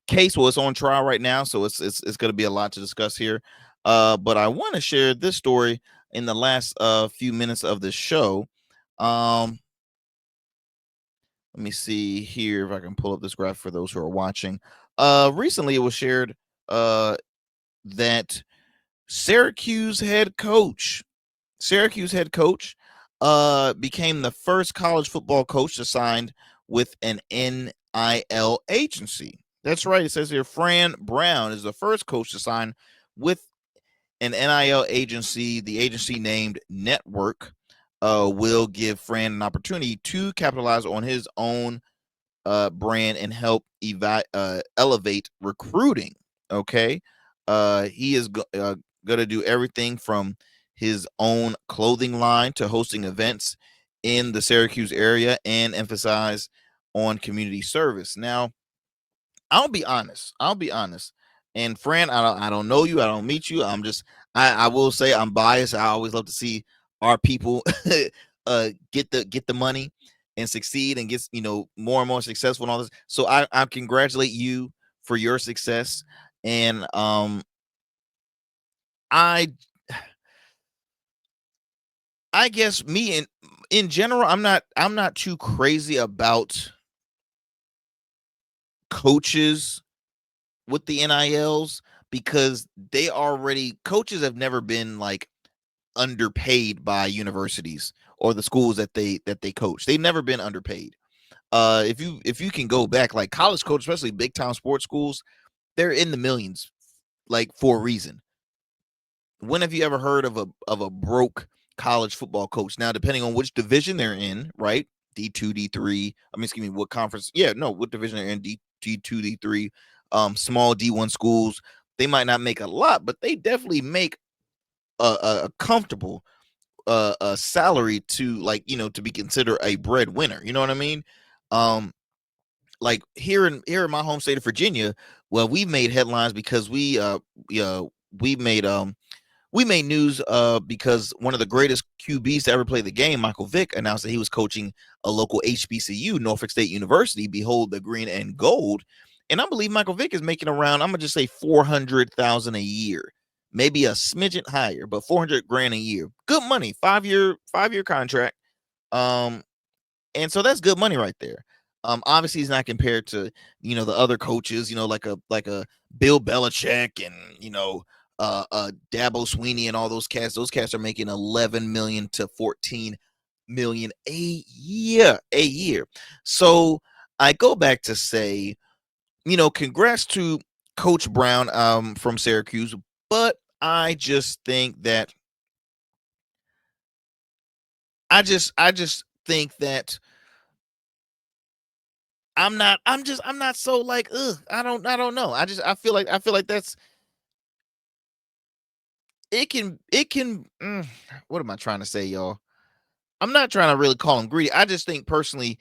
case. Well, it's on trial right now, so it's going to be a lot to discuss here. But I want to share this story in the last few minutes of the show. Let me see here if I can pull up this graph for those who are watching. Recently, it was shared that Syracuse head coach became the first college football coach to sign with an NIL agency. That's right. It says here, Fran Brown is the first coach to sign with an NIL agency. The agency, named Network, will give Fran an opportunity to capitalize on his own brand and help elevate recruiting. Okay. He is going to do everything from his own clothing line to hosting events in the Syracuse area and emphasize on community service. Now, I'll be honest. And Fran, I don't know you. I don't meet you. I will say I'm biased. I always love to see our people get the money and succeed and get more and more successful and all this. So I congratulate you for your success. And I guess me in general, I'm not too crazy about coaches with the NILs, because coaches have never been like underpaid by universities or the schools that they coach. They've never been underpaid. If you can go back, like college coaches, especially big time sports schools, they're in the millions, like for a reason. When have you ever heard of a broke college football coach? Now, depending on which division they're in, right? D2, D3. Excuse me, what conference? Yeah, no, what division they're in? D2, D3. Small D1 schools. They might not make a lot, but they definitely make a comfortable salary to, like, to be considered a breadwinner. You know what I mean? Like here in my home state of Virginia, well, we made headlines because we made news because one of the greatest QBs to ever play the game, Michael Vick, announced that he was coaching a local HBCU, Norfolk State University. Behold the green and gold. And I believe Michael Vick is making around, I'm gonna just say $400,000 a year, maybe a smidgen higher, but $400,000 a year. Good money, 5-year contract. And so that's good money right there. Obviously he's not compared to, the other coaches, like a Bill Belichick and, Dabo Sweeney and all those cats. Those cats are making $11 million to $14 million a year. So I go back to say, congrats to Coach Brown from Syracuse, but I just think that I'm not so like, I don't know. I feel like that's it can what am I trying to say, y'all? I'm not trying to really call him greedy. I just think personally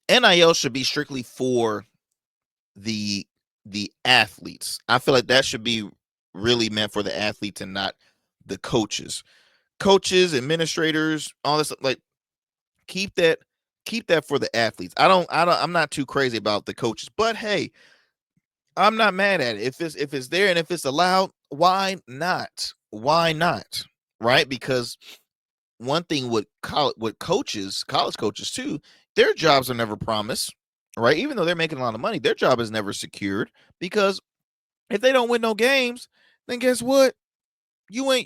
NIL should be strictly for the athletes. I feel like that should be really meant for the athletes and not the coaches. Coaches, administrators, all this, like, keep that for the athletes. I'm not too crazy about the coaches, but hey, I'm not mad at it. If it's there and if it's allowed, why not? Right? Because one thing with college coaches too, their jobs are never promised, right? Even though they're making a lot of money, their job is never secured, because if they don't win no games, then guess what? Your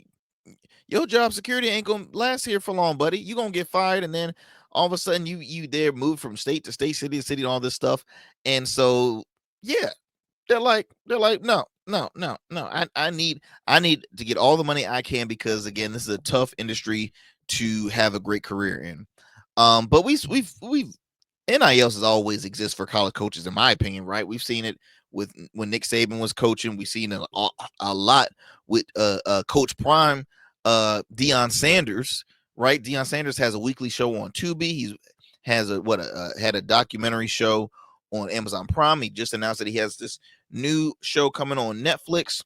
job security ain't gonna last here for long, buddy. You're gonna get fired, and then all of a sudden you there moved from state to state, city to city, and all this stuff. And so yeah, they're like no. I need to get all the money I can, because again, this is a tough industry to have a great career in. But we've NILs has always exist for college coaches, in my opinion, right? We've seen it with when Nick Saban was coaching. We've seen it a lot with Coach Prime, Deion Sanders, right? Deion Sanders has a weekly show on Tubi. He has had a documentary show on Amazon Prime. He just announced that he has this new show coming on Netflix.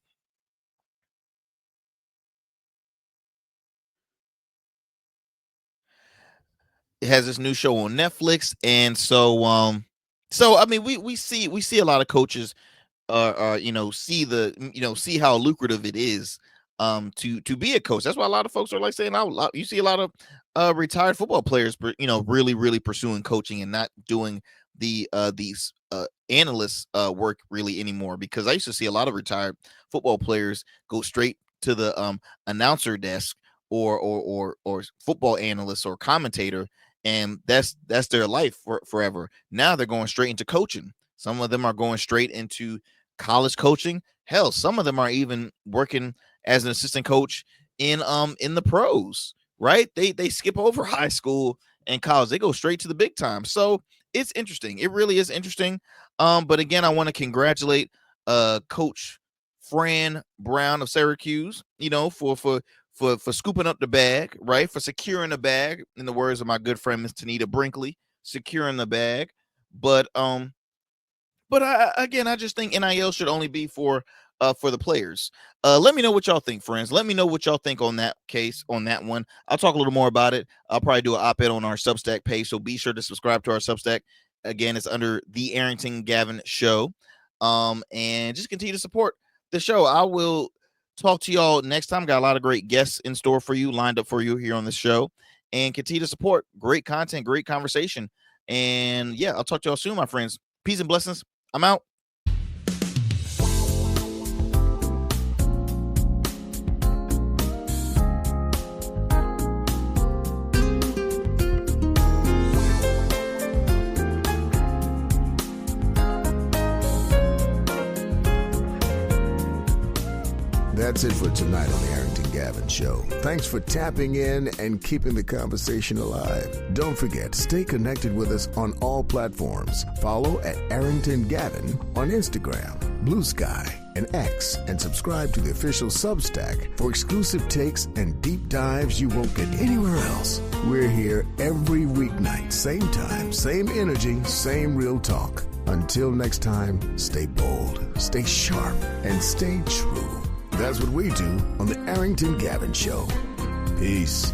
It has this new show on Netflix, and so I mean, we see a lot of coaches see how lucrative it is to be a coach. That's why a lot of folks are like saying, you see a lot of retired football players really pursuing coaching and not doing these analysts work really anymore, because I used to see a lot of retired football players go straight to the announcer desk or football analyst or commentator, and that's their life forever. Now they're going straight into coaching. Some of them are going straight into college coaching. Hell, some of them are even working as an assistant coach in the pros, right? They skip over high school and college. They go straight to the big time. So it's interesting. It really is interesting. But again, I want to congratulate Coach Fran Brown of Syracuse, for scooping up the bag, right? For securing the bag, in the words of my good friend Miss Tanita Brinkley, securing the bag. But I just think NIL should only be for the players. Let me know what y'all think, friends. Let me know what y'all think on that case, on that one. I'll talk a little more about it. I'll probably do an op-ed on our Substack page, so be sure to subscribe to our Substack. Again, it's under the Arrington Gavin Show. And just continue to support the show. I will talk to y'all next time. Got a lot of great guests in store for you, lined up for you here on the show. And continue to support great content, great conversation. And yeah, I'll talk to y'all soon, my friends. Peace and blessings. I'm out.
That's it for tonight on the Arrington Gavin Show. Thanks for tapping in and keeping the conversation alive. Don't forget, stay connected with us on all platforms. Follow at Arrington Gavin on Instagram, Blue Sky, and X, and subscribe to the official Substack for exclusive takes and deep dives you won't get anywhere else. We're here every weeknight, same time, same energy, same real talk. Until next time, stay bold, stay sharp, and stay true. That's what we do on the Arrington Gavin Show. Peace.